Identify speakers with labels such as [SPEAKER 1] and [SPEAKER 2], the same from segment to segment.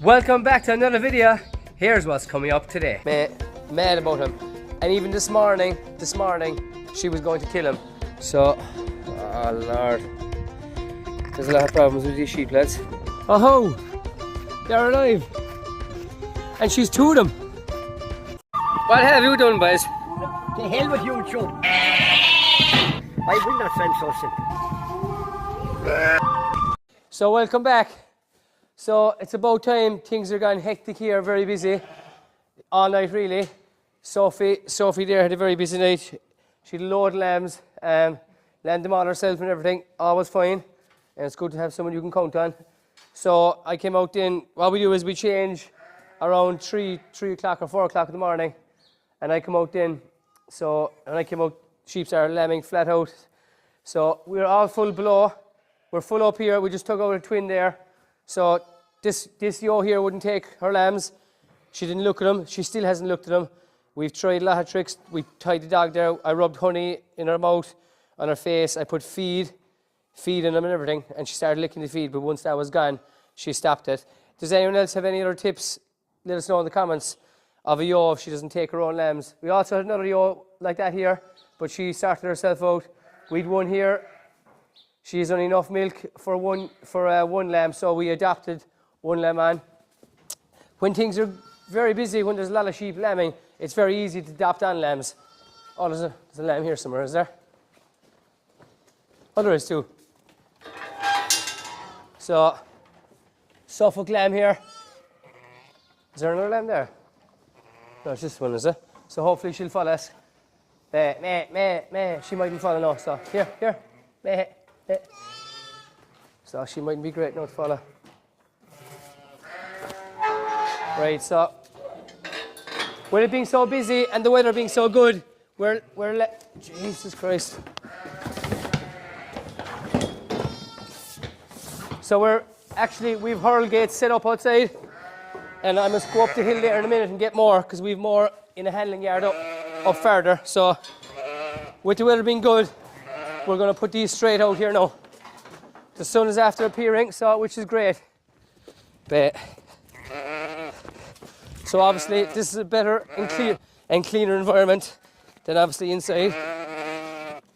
[SPEAKER 1] Welcome back to another video. Here's what's coming up today. Mad about him. And even this morning, she was going to kill him. So, oh Lord. There's a lot of problems with these sheep, lads. Oh ho! They're alive. And she's two of them. What have you done, boys?
[SPEAKER 2] The hell with you, Joe. I will not sound so simple.
[SPEAKER 1] So welcome back. So it's about time. Things are going hectic here, very busy. All night really. Sophie there had a very busy night. She had a load of lambs, lamb them all herself and everything. All was fine. And it's good to have someone you can count on. So I came out in, what we do is we change around 3 o'clock or 4 o'clock in the morning. And I come out in. So when I came out, sheep are lambing flat out. So we're all full below. We're full up here. We just took out a twin there. So this yo here wouldn't take her lambs. She didn't look at them. She still hasn't looked at them. We've tried a lot of tricks. We tied the dog there. I rubbed honey in her mouth, on her face. I put feed in them and everything. And she started licking the feed. But once that was gone, she stopped it. Does anyone else have any other tips? Let us know in the comments of a yo if she doesn't take her own lambs. We also had another yo like that here, but she started herself out. We'd one here. She has only enough milk for one lamb, so we adopted one lamb on. When things are very busy, when there's a lot of sheep lambing, it's very easy to adopt on lambs. Oh, there's a lamb here somewhere, is there? Oh, there is too. So, Suffolk lamb here. Is there another lamb there? No, it's this one, is it? So hopefully she'll follow us. Meh. She mightn't follow now, so here. Meh. So she mightn't be great now to follow. Right, so with it being so busy and the weather being so good, Jesus Christ. So we've hurl gates set up outside, and I must go up the hill there in a minute and get more, because we've more in a handling yard up further. So with the weather being good, we're going to put these straight out here now. The sun is after appearing, which is great. But so obviously this is a better and cleaner environment than obviously inside,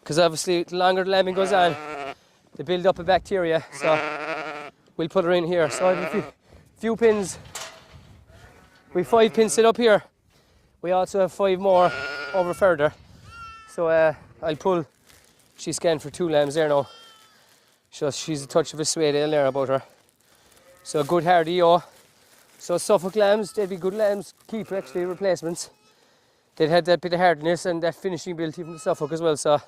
[SPEAKER 1] because obviously the longer the lambing goes on, they build up a bacteria. So we'll put her in here. So I have a few pins. We have 5 pins set up here. We also have 5 more over further. So I'll pull. She's scanned for 2 lambs there now. So she's a touch of a sway there about her. So good hardy yo. So Suffolk lambs, they'd be good lambs, keep actually replacements. They'd had that bit of hardness and that finishing ability from the Suffolk as well. So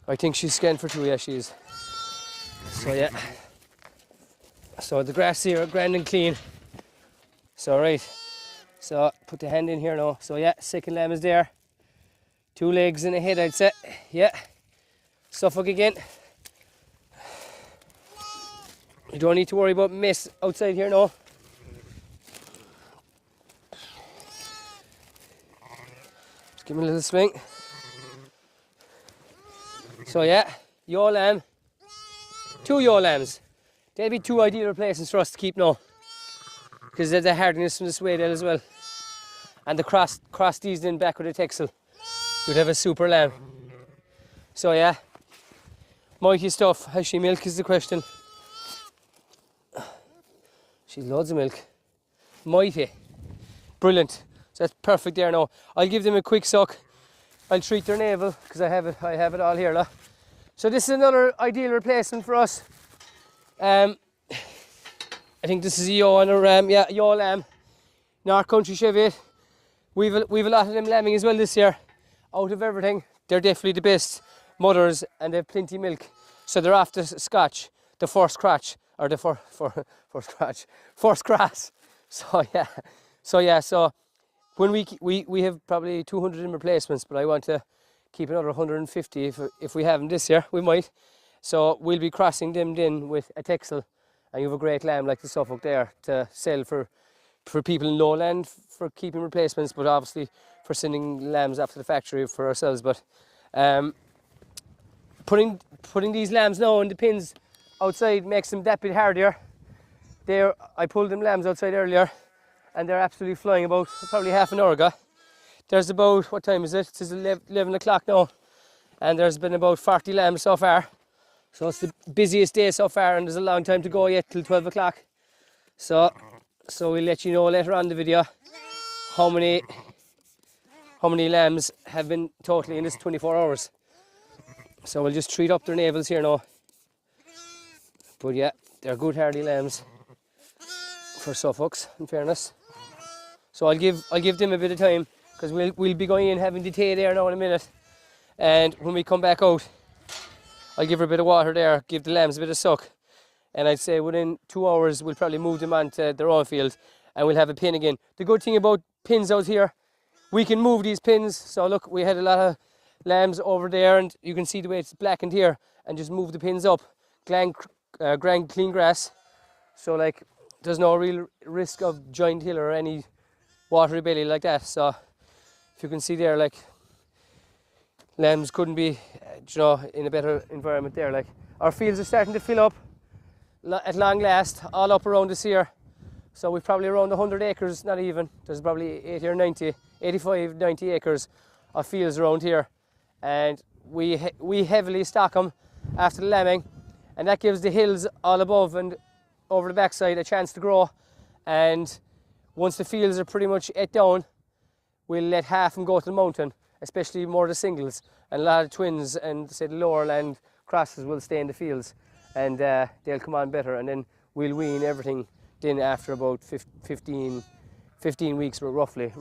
[SPEAKER 1] I think she's scanned for 2, yeah she is. So yeah. So the grass here are grand and clean. So right. So put the hand in here now. So yeah, second lamb is there. 2 legs and a head, I'd say. Yeah. Suffolk again. You don't need to worry about mess outside here now. Just give me a little swing. So yeah, yo lamb. 2 yo lambs. They'll be 2 ideal replacements for us to keep now, because there's the hardness from the sway there as well. And the cross these in back with a texel. You'd have a super lamb. So yeah, mighty stuff. Has she milk is the question. She's loads of milk. Mighty. Brilliant. So that's perfect there now. I'll give them a quick suck. I'll treat their navel, because I have it all here. Look. So this is another ideal replacement for us. I think this is a yo and a ram. Yeah, yo lamb. North Country Cheviot. We've a lot of them lambing as well this year. Out of everything, they're definitely the best mothers, and they have plenty of milk. So they're after scotch, the first crotch, or the first grass. So when we have probably 200 in replacements, but I want to keep another 150 if we have them this year, we might. So we'll be crossing them in with a texel, and you have a great lamb like the Suffolk there to sell for people in lowland for keeping replacements, but obviously for sending lambs after the factory for ourselves. But putting these lambs now in the pins outside makes them that bit hardier. I pulled them lambs outside earlier, and they're absolutely flying about probably half an hour ago. There's about, what time is it? It's 11 o'clock now, and there's been about 40 lambs so far. So it's the busiest day so far, and there's a long time to go yet till 12 o'clock. So we'll let you know later on in the video how many lambs have been totally in this 24 hours. So we'll just treat up their navels here now. But yeah, they're good hardy lambs for Suffolks, in fairness. So I'll give them a bit of time, because we'll be going in having the tea there now in a minute. And when we come back out, I'll give her a bit of water there, give the lambs a bit of suck. And I'd say within 2 hours, we'll probably move them onto their own field, and we'll have a pen again. The good thing about pins out here, we can move these pins. So look, we had a lot of lambs over there, and you can see the way it's blackened here, and just move the pins up. Grand clean grass. So like, there's no real risk of giant hill or any watery belly like that. So if you can see there, like, lambs couldn't be, in a better environment there. Like, our fields are starting to fill up at long last, all up around us here. So we've probably around 100 acres, not even. There's probably 80 or 90, 85, 90 acres of fields around here. And we heavily stock them after the lambing, and that gives the hills all above and over the backside a chance to grow. And once the fields are pretty much ate down, we'll let half them go to the mountain, especially more the singles, and a lot of twins and say the lower land crosses will stay in the fields, and they'll come on better, and then we'll wean everything then after about 15 weeks roughly.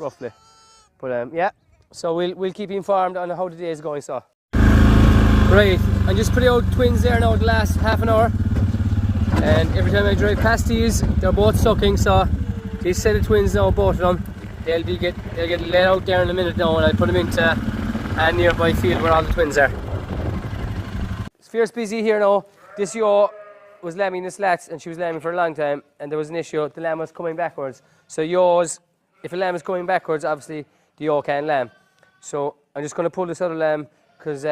[SPEAKER 1] But yeah, so we'll keep you informed on how the day is going. So right, I just put out twins there now the last half an hour, and every time I drive past these, they're both sucking. So these set of twins now, both of them, they'll get let out there in a minute now, and I'll put them into a nearby field where all the twins are. It's fierce busy here now. This ewe was lambing the slats, and she was lambing for a long time, and there was an issue. The lamb was coming backwards. So ewes, if a lamb is coming backwards, obviously the ewe can't lamb. So I'm just going to pull this other lamb, because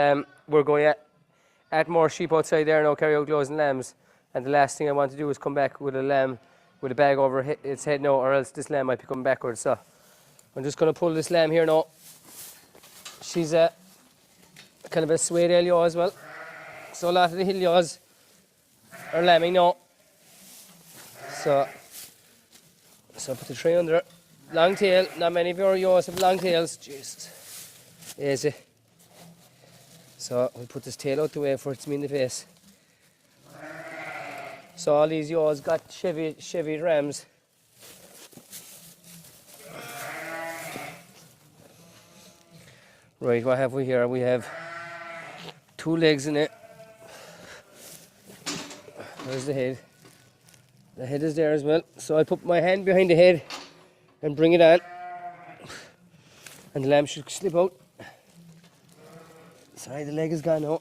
[SPEAKER 1] we're going at more sheep outside there now, carry out loads and lambs. And the last thing I want to do is come back with a lamb with a bag over its head now, or else this lamb might be coming backwards. So I'm just going to pull this lamb here now. She's a kind of a suede ewe as well. So a lot of the hill ewes are lambing now. So put the tray under it. Long tail. Not many of your ewes have long tails. Jesus. Easy. So we'll put this tail out the way for it to me in the face. So all these ewes got Chevy rams. Right, what have we here? We have 2 legs in it. There's the head. The head is there as well. So I put my hand behind the head and bring it on. And the lamb should slip out. Sorry, the leg is gone now.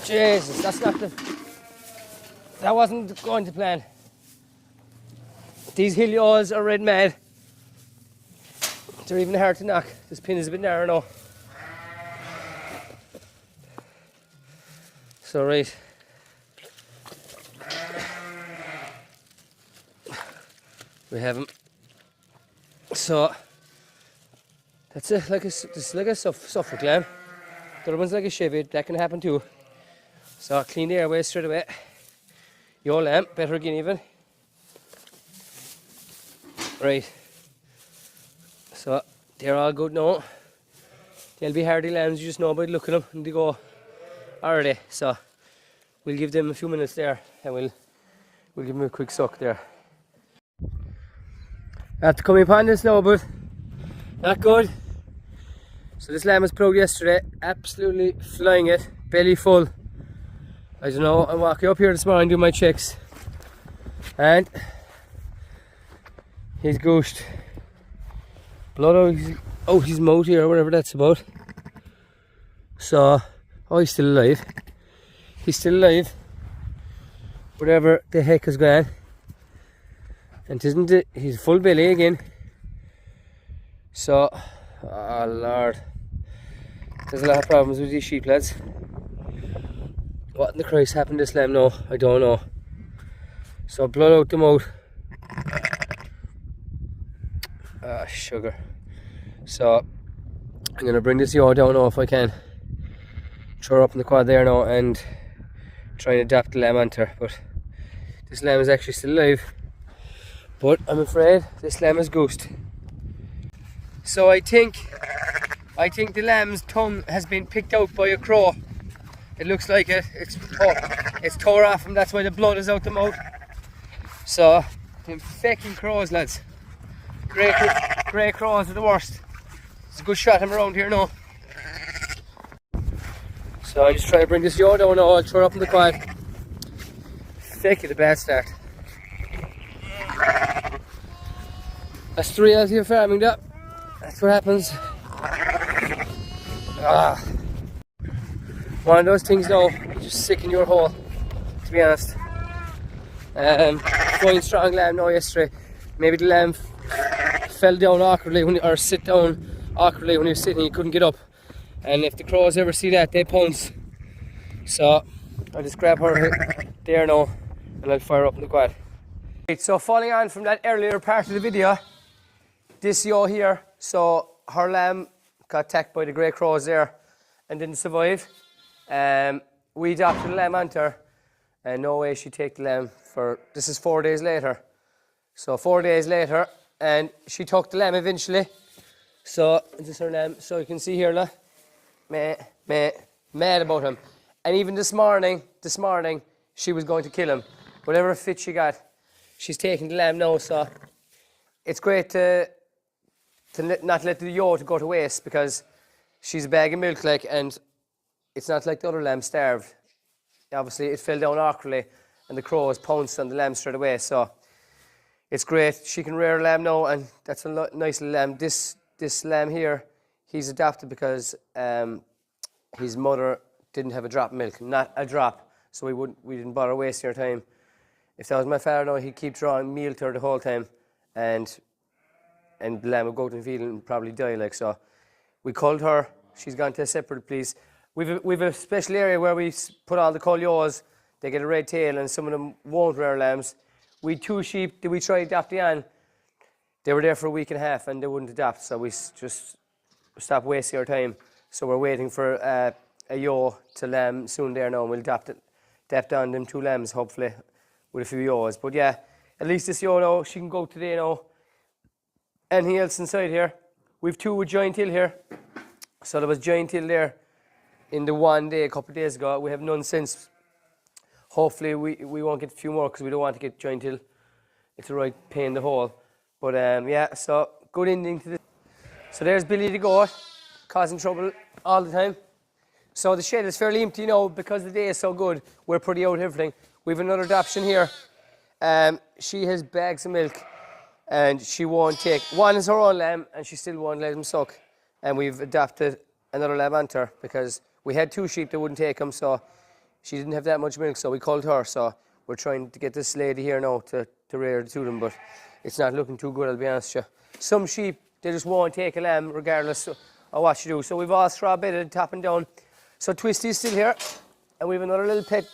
[SPEAKER 1] Jesus, that wasn't going to plan. These hill ewes are red mad. They're even hard to knock. This pin is a bit narrow now. So right. We have them. So that's it, this is like a Suffolk lamb. The other one's like a Chevy, that can happen too. So clean the airways straight away. Your lamb, better again even. Right. So they're all good now. They'll be hardy lambs, you just know by looking at them, and they go already. So we'll give them a few minutes there, and we'll give them a quick suck there. After coming upon this now, but not good. So this lamb was put out yesterday, absolutely flying it, belly full. I don't know, I'm walking up here this morning doing my checks, and he's gooshed. Blood out his mouth here, or whatever that's about. So, oh, he's still alive. He's still alive. Whatever the heck is going on. And isn't it? He's full belly again. So, oh Lord, there's a lot of problems with these sheep, lads. What in the Christ happened to this lamb now? I don't know. So blood out the mouth. Ah, sugar. So I'm gonna bring this yaw down now if I can. Throw her up in the quad there now and try and adapt the lamb onto her. But this lamb is actually still alive. But I'm afraid this lamb is goosed. So I think the lamb's tongue has been picked out by a crow. It looks like it. It's tore off and that's why the blood is out the mouth. So, them fucking crows, lads. Grey crows are the worst. There's a good shot of them around here now. So I'm just trying to bring this yaw down now. I'll throw it up in the quad. Feck it, a bad start. That's the reality of farming, that. That's what happens. One of those things now, just sick in your hole, to be honest. Going strong lamb now yesterday. Maybe the lamb fell down awkwardly or sit down awkwardly when he was sitting, he couldn't get up. And if the crows ever see that, they pounce. So I'll just grab her there now and I'll fire up in the quad. Right, so following on from that earlier part of the video, this yaw here, so her lamb got attacked by the grey crows there and didn't survive. We adopted the lamb onto her, and no way she'd take the lamb for, this is 4 days later. So 4 days later, and she took the lamb eventually. So this is her lamb, so you can see here, look, mad about him. And even this morning, she was going to kill him. Whatever fit she got, she's taking the lamb now, so it's great to not let the yaw to go to waste, because she's a bag of milk, like, and it's not like the other lamb starved. Obviously, it fell down awkwardly, and the crows pounced on the lamb straight away. So it's great. She can rear a lamb now, and that's a nice little lamb. This lamb here, he's adopted because his mother didn't have a drop of milk, not a drop. So we didn't bother wasting our time. If that was my father now, he'd keep drawing meal to her the whole time, and the lamb would go to the field and probably die. Like, so we culled her. She's gone to a separate place. We've a special area where we put all the cull yaws. They get a red tail, and some of them won't rear lambs. We had 2 sheep that we tried adopting on. They were there for a week and a half and they wouldn't adopt, so we just stopped wasting our time. So we're waiting for a yaw to lamb soon there now, and we'll adapt on them 2 lambs, hopefully, with a few yaws. But yeah, at least this yaw now, she can go today now. Anything else inside here? We've 2 with giant hill here. So there was giant hill there in the one day, a couple of days ago. We have none since. Hopefully we won't get a few more, because we don't want to get giant hill. It's a right pain in the hole. But yeah, so good ending to this. So there's Billy the goat, causing trouble all the time. So the shed is fairly empty now because the day is so good. We're pretty out of everything. We have another adoption here. She has bags of milk and she won't take. One is her own lamb and she still won't let him suck. And we've adopted another lamb onto her because we had 2 sheep that wouldn't take him, so she didn't have that much milk, so we called her. So we're trying to get this lady here now to rear the 2 of them, but it's not looking too good, I'll be honest with you. Some sheep, they just won't take a lamb regardless of what you do. So we've all straw bedded, top and down. So Twisty's still here, and we have another little pet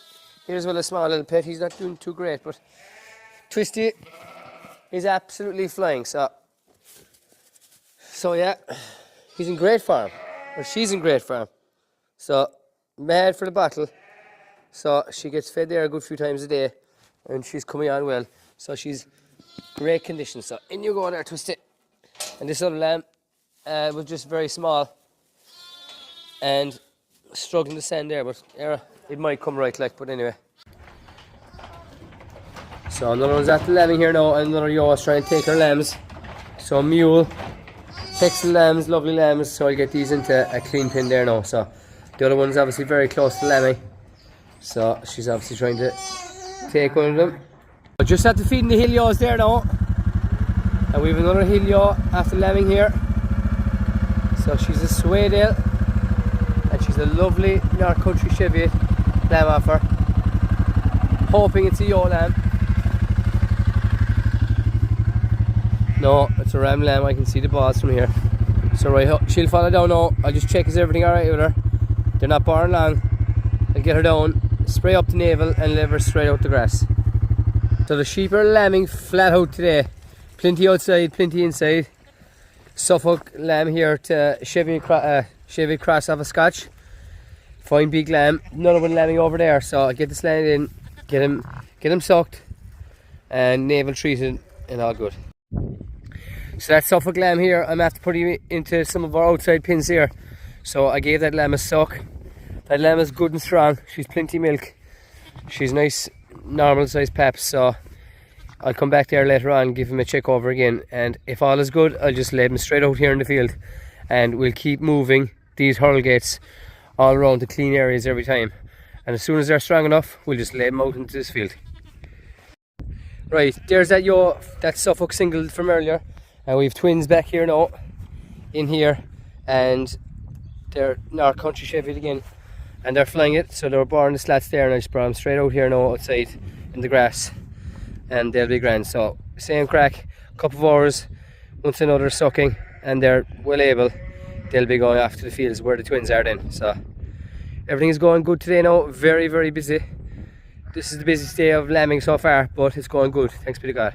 [SPEAKER 1] here as well, a small little pet. He's not doing too great, but Twisty is absolutely flying. So yeah, he's in great form, or she's in great form. So mad for the bottle. So she gets fed there a good few times a day, and she's coming on well. So she's great condition. So in you go there, Twisty. And this other lamb was just very small and struggling to stand there, but it might come right, like, but anyway. So another one's at the lambing here now, and another yaw is trying to take her lambs. So mule takes the lambs, lovely lambs, so I'll get these into a clean pen there now. So the other one's obviously very close to lambing, so she's obviously trying to take one of them. Just after feeding the hill yaws there now, and we have another hill yaw after lambing here. So she's a Swaydale, and she's a lovely North Country Cheviot lamb off her. Hoping it's a yaw lamb. No, it's a ram lamb. I can see the balls from here. So right, she'll follow down now. I'll just check is everything alright with her. They're not born long. I'll get her down, spray up the navel and leave her straight out the grass. So the sheep are lambing flat out today. Plenty outside, plenty inside. Suffolk lamb here to Chevy cross off a Scotch. Fine big lamb. Another one lambing over there. So I'll get this lamb in, get him sucked and navel treated and all good. So that Suffolk lamb here, I'm after putting into some of our outside pins here. So I gave that lamb a suck. That lamb is good and strong. She's plenty milk. She's nice, normal size paps. So I'll come back there later on and give him a check over again. And if all is good, I'll just lay him straight out here in the field. And we'll keep moving these hurl gates all around the clean areas every time. And as soon as they're strong enough, we'll just lay them out into this field. Right, there's that Suffolk single from earlier. And we have twins back here now, in here. And they're in our country Chevy again. And they're flying it, so they were born the slats there, and I just brought them straight out here now outside in the grass. And they'll be grand. So same crack, couple of hours, once another sucking, and they're well able, they'll be going off to the fields where the twins are then. So everything is going good today now, very, very busy. This is the busiest day of lambing so far, but it's going good, thanks be to God.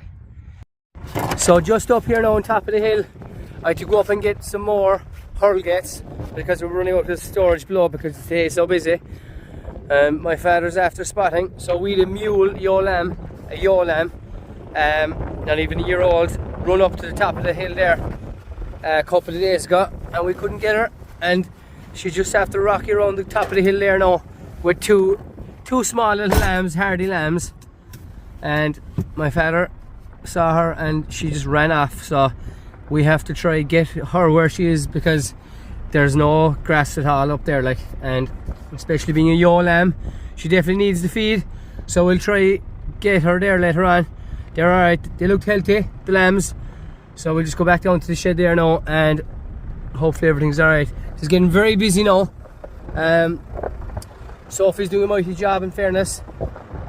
[SPEAKER 1] So just up here now on top of the hill, I had to go up and get some more hurl gates because we're running out of storage below because the day is so busy. My father's after spotting, so we had a mule, a ewe lamb, not even a year old, run up to the top of the hill there a couple of days ago, and we couldn't get her, and she just after rocky around the top of the hill there now with two small little lambs, hardy lambs, and my father saw her and she just ran off. So we have to try get her where she is because there's no grass at all up there, like, and especially being a ewe lamb, she definitely needs the feed. So we'll try get her there later on. They're alright, they looked healthy, the lambs, so we'll just go back down to the shed there now and hopefully everything's alright. It's getting very busy now. Sophie's doing a mighty job, in fairness.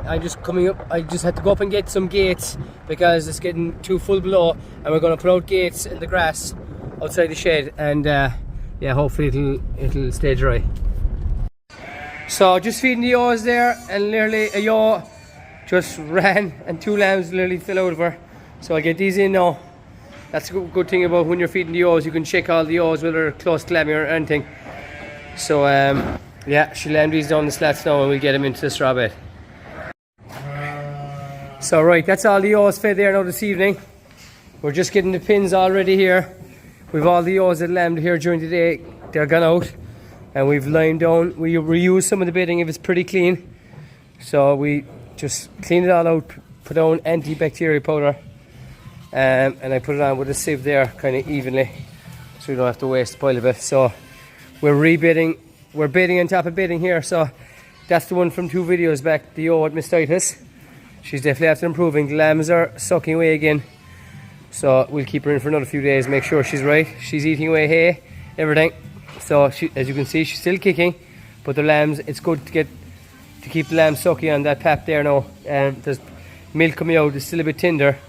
[SPEAKER 1] I'm just coming up, I just had to go up and get some gates because it's getting too full below, and we're going to put out gates in the grass outside the shed, and yeah, hopefully it'll stay dry. So just feeding the ewes there, and literally a ewe just ran and two lambs literally fell out of her. So I'll get these in now. That's a good thing about when you're feeding the ewes, you can check all the ewes whether they're close to lambing or anything. So yeah, she'll land these down the slats now and we'll get them into the straw bed. So right, that's all the ewes fed there now this evening. We're just getting the pins all ready here. We've all the ewes that lambed here during the day, they're gone out. And we've lined down, we reuse some of the bedding if it's pretty clean. So we just clean it all out, put down antibacterial powder. And I put it on with a sieve there, kind of evenly, so we don't have to waste a pile of it. So we're rebedding, we're bedding on top of bedding here. So that's the one from 2 videos back, the ewe with mastitis. She's definitely after improving. The lambs are sucking away again. So we'll keep her in for another few days, make sure she's right. She's eating away hay, everything. So she, as you can see, she's still kicking. But the lambs, it's good to keep the lambs sucking on that pap there now. There's milk coming out, it's still a bit tender,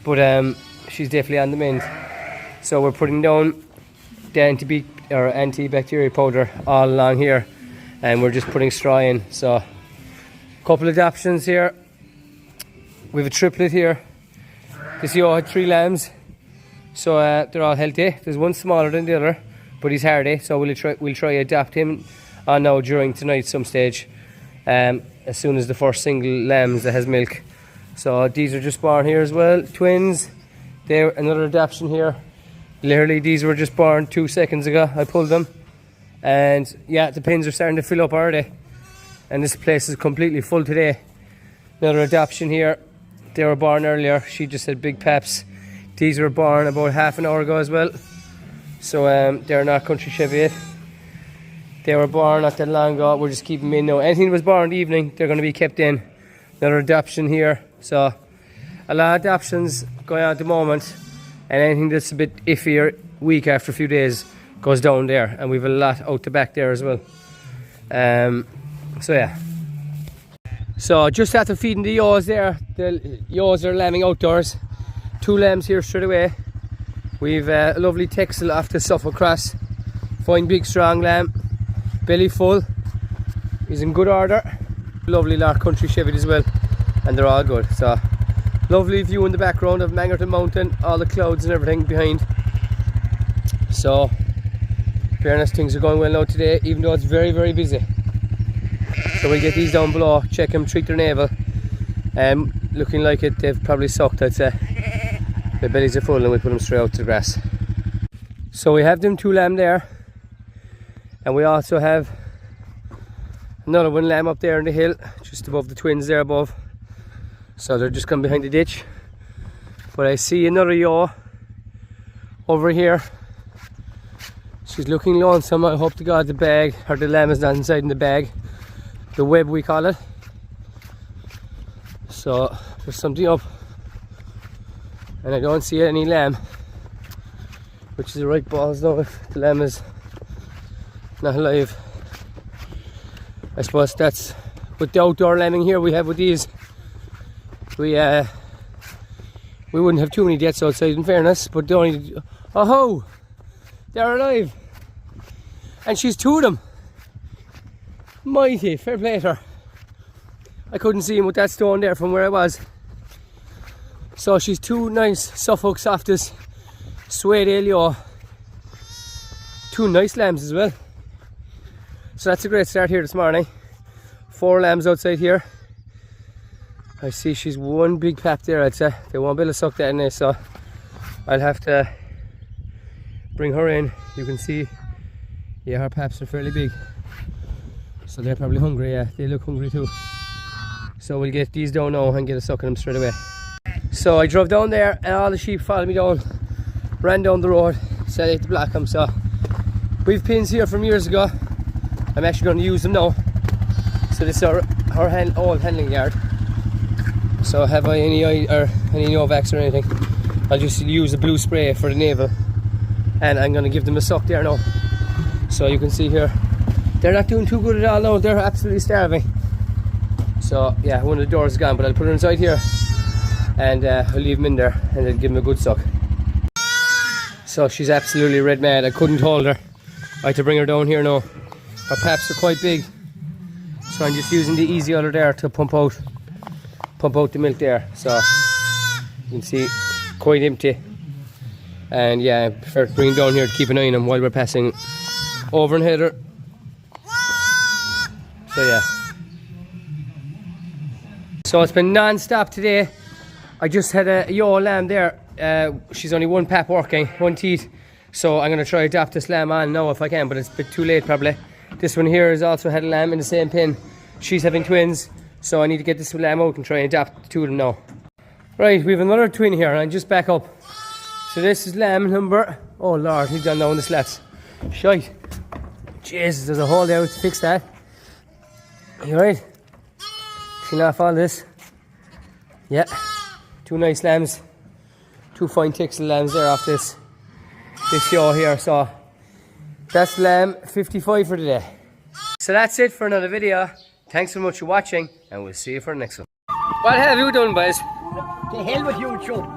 [SPEAKER 1] but she's definitely on the mend. So we're putting down the antibacterial powder all along here, and we're just putting straw in. So a couple of adoptions here. We have a triplet here. This ewe had 3 lambs, so they're all healthy. There's one smaller than the other, but he's hardy, so we'll try adopt him on now during tonight some stage, as soon as the first single lambs that has milk. So these are just born here as well, twins. They're another adoption here. Literally these were just born 2 seconds ago. I pulled them, and yeah, the pins are starting to fill up already, and this place is completely full today. Another adoption here. They were born earlier. She just had big paps. These were born about half an hour ago as well. So they're not country Chevy. They were born not that long ago. We're just keeping them in now. Anything that was born in the evening, they're going to be kept in. Another adoption here. So a lot of adoptions going on at the moment, and anything that's a bit iffier, weak after a few days, goes down there. And we've a lot out the back there as well. So yeah. So just after feeding the ewes there, the ewes are lambing outdoors. 2 lambs here straight away. We've a lovely texel off the Suffolk Cross. Fine big strong lamb, belly full, is in good order. Lovely Lark Country Shepherd as well, and they're all good. So lovely view in the background of Mangerton Mountain, all the clouds and everything behind. So in fairness, things are going well now today, even though it's very, very busy. So we'll get these down below, check them, treat their navel. Looking like it, they've probably sucked, I'd say. Their bellies are full and we put them straight out to the grass. So we have them 2 lamb there, and we also have another 1 lamb up there in the hill, just above the twins there above. So they're just come behind the ditch. But I see another yaw over here. She's looking lonesome. I hope to God the bag, or the lamb is not inside in the bag. The web we call it. So there's something up. And I don't see any lamb. Which is the right balls now if the lamb is not alive. I suppose that's with the outdoor lambing here we have with these. We wouldn't have too many deaths outside in fairness, but the only, oh, they're alive. And she's 2 of them. Mighty, fair play to her. I couldn't see him with that stone there from where I was. So she's 2 nice Suffolk softest suede Elio. 2 nice lambs as well. So that's a great start here this morning. 4 lambs outside here. I see she's 1 big pap there, I'd say. They won't be able to suck that in there, so I'll have to bring her in. You can see, yeah, her paps are fairly big. So they're probably hungry, yeah, they look hungry too. So we'll get these down now and get a suck at them straight away. So I drove down there and all the sheep followed me down, ran down the road, said I had to block them. So we've pins here from years ago. I'm actually going to use them now. So this is our old handling yard. So have I any Novaks or anything, I'll just use the blue spray for the navel, and I'm going to give them a suck there now. So you can see here, they're not doing too good at all now, they're absolutely starving. So yeah, one of the doors is gone, but I'll put her inside here and I'll leave them in there and then give them a good suck. So she's absolutely red mad, I couldn't hold her. I had to bring her down here now. Her paps are quite big, so I'm just using the easy udder there to pump out the milk there. So you can see quite empty. And yeah, I prefer to bring it down here to keep an eye on them while we're passing over and header. So yeah. So it's been non-stop today. I just had a yaw lamb there. She's only 1 pap working, 1 teat. So I'm going to try to adopt this lamb on now if I can, but it's a bit too late probably. This one here has also had a lamb in the same pen. She's having twins, so I need to get this lamb out and try and adopt the 2 of them now. Right, we have another twin here, and I just back up. So this is lamb number, oh Lord, he's gone down the slats. Shite. Jesus, there's a hole there to fix that. You right? Clean off all this. Yeah, 2 nice lambs. 2 fine texel lambs there off this yaw here. So that's lamb 55 for today. So that's it for another video. Thanks so much for watching, and we'll see you for the next one. What have you done, boys?
[SPEAKER 2] To hell with you, chum.